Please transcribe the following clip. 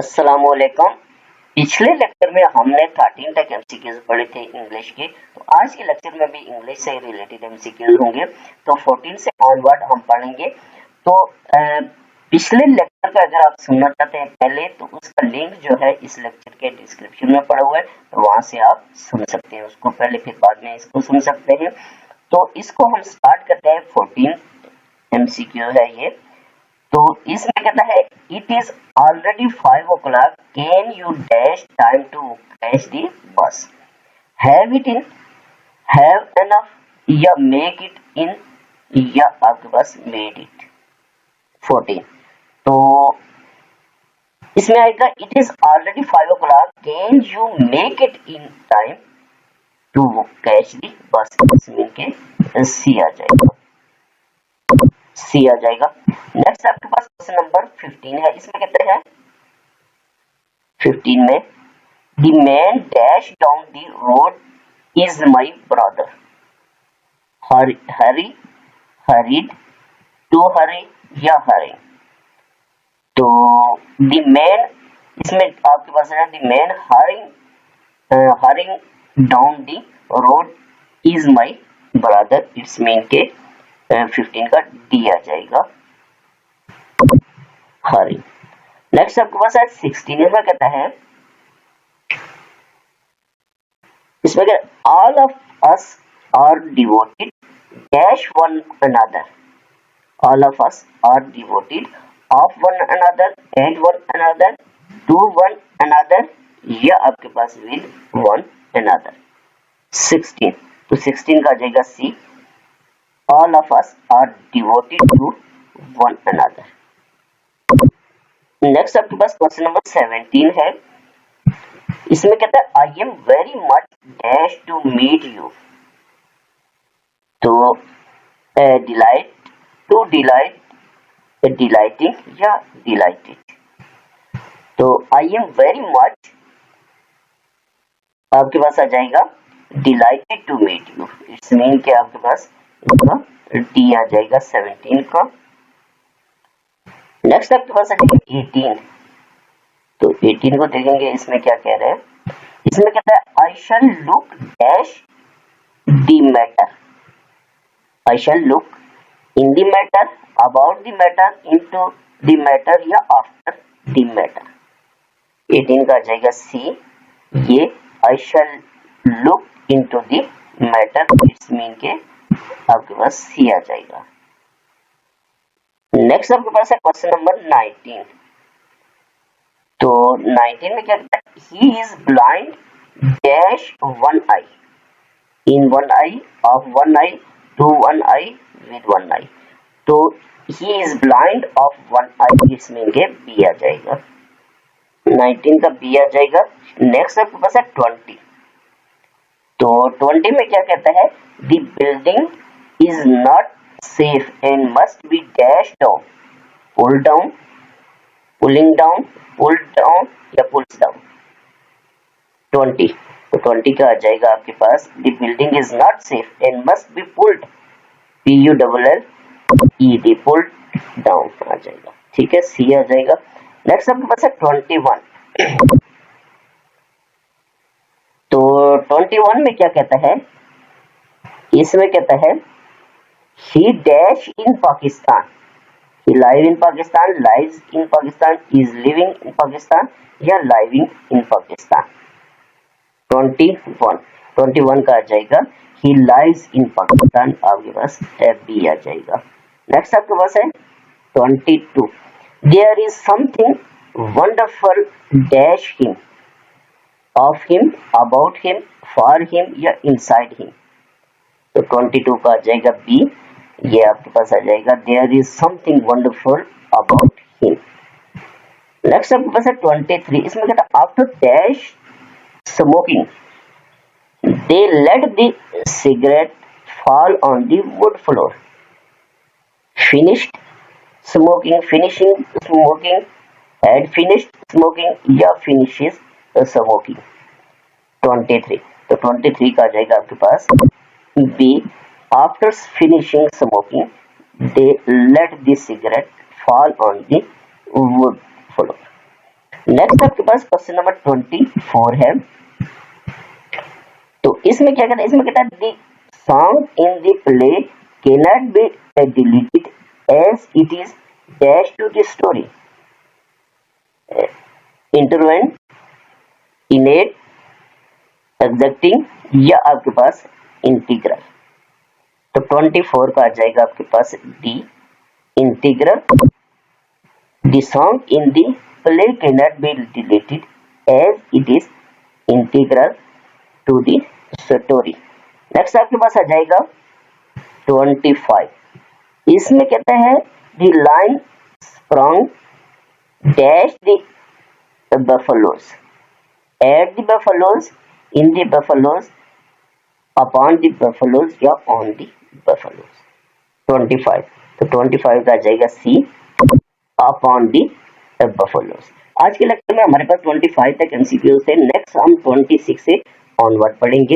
अस्सलामुअलैकुम। पिछले लेक्चर में हमने 13 तक एमसीक्यूज पढ़े थे इंग्लिश के, तो आज के लेक्चर में भी इंग्लिश से रिलेटेड एमसीक्यूज होंगे। तो 14 से ऑनवर्ड हम पढ़ेंगे। तो पिछले लेक्चर का अगर आप सुनना चाहते हैं पहले, तो उसका लिंक जो है इस लेक्चर के डिस्क्रिप्शन में पड़ा हुआ है, तो वहां से आप सुन सकते हैं उसको पहले, फिर बाद में इसको सुन सकते हैं। तो इसको हम स्टार्ट करते हैं। 14 एमसीक्यू है ये। तो इसमें कहता है it is already 5 o'clock, can you dash time to catch the bus, have it in, have enough, या मेक इट इन, या आपके पास मेड इट। 14। तो इसमें आएगा it is already 5 o'clock, can you make it in time to catch the bus. इसमें के सी आ जाएगा, सी आ जाएगा। नेक्स्ट आपके पास क्वेश्चन नंबर 15 है। इसमें कहते हैं 15 में the man dash down the road is my brother, hurry, hurried, to hurry, या हरी। तो द मैन, इसमें आपके पास है the man hurrying down the road is my brother. It's mean के 15 का डी आ जाएगा, हरी। नेक्स्ट आपके पास है 16 में कहता है, इसमें all of us are devoted dash one another, all of us are devoted of one another, and one another, to one another, या आपके पास विद वन अनदर। 16, तो 16 का आ जाएगा C, all of us are devoted to one another. Next आपके पास question number 17 है। इसमें कहता है I am very much dash to meet you. तो डिलाइट, टू डिलाइट, डिलाइटिंग, या डिलाइटेड। तो आई एम वेरी मच आपके पास आ जाएगा delighted to meet you. It's mean के आपके पास डी आ जाएगा 17 का। नेक्स्ट आपके पास है 18। तो 18 को देखेंगे, इसमें क्या कह रहे हैं। इसमें कहता है I shall look dash the matter, I shall look in the matter, about the matter, into the matter, या आफ्टर द मैटर। 18 का आ जाएगा सी, ये I shall look into the matter. It's mean के आपके पास सी आ जाएगा। नेक्स्ट आपके पास है क्वेश्चन नंबर 19। तो 19 में क्या कहता है, he is blind dash one eye, in one eye, of one eye, to one eye, with one eye. तो he is blind of one eye, इसमें के बी आ जाएगा, 19 का बी आ जाएगा। नेक्स्ट आपके पास है 20। तो 20 में क्या कहता है, the building is not safe and must be dashed down, pulled down, pulling down, pulled down, या pulls down। 20, तो 20 का आ जाएगा आपके पास the building is not safe and must be pulled, P-U-L-L-E-D, pulled down आ जाएगा। ठीक है, C आ जाएगा। नेक्स्ट आपके पास है 21। तो 21 में क्या कहता है, इसमें कहता है he dash in Pakistan, he live in Pakistan, lives in Pakistan, is living in Pakistan, या living in Pakistan। 21 का आ जाएगा he lives in Pakistan, आपके पास FB आ जाएगा। नेक्स्ट आपके पास है 22, there is something wonderful dash him, of him, about him, for him, या inside him। तो 22 का आ जाएगा बी, ये आपके पास आ जाएगा there is something wonderful about him. Next आपके पास है 23। इसमें कहता है after dash smoking they let the cigarette fall on the wood floor, finished smoking, finishing smoking, had finished smoking, या फिनिशेस स्मोकिंग। 23, तो 23 का आ जाएगा आपके पास B, after finishing smoking they let the cigarette fall on the wood floor। Next आपके पास question number 24 है। तो इसमें क्या कहता है, इसमें कहता है the song in the play can not be deleted as it is dash to the story, इंटरवेंट, इनेट, एग्जैक्टिंग या आपके पास इंटीग्रल। तो 24 का आ जाएगा आपके पास D integral. The song in the play can not be deleted as it is integral to the story. Next आपके पास आ जाएगा 25। इसमें कहता है the line from dash the buffaloes, at the buffaloes, in the buffaloes, upon the buffaloes या on the buffaloes। 25, तो 25 का आ जाएगा सी upon the buffaloes। आज के लेक्चर में हमारे पास 25 तक एमसीक्यू थे। नेक्स्ट हम 26 से ऑनवर्ड पढ़ेंगे।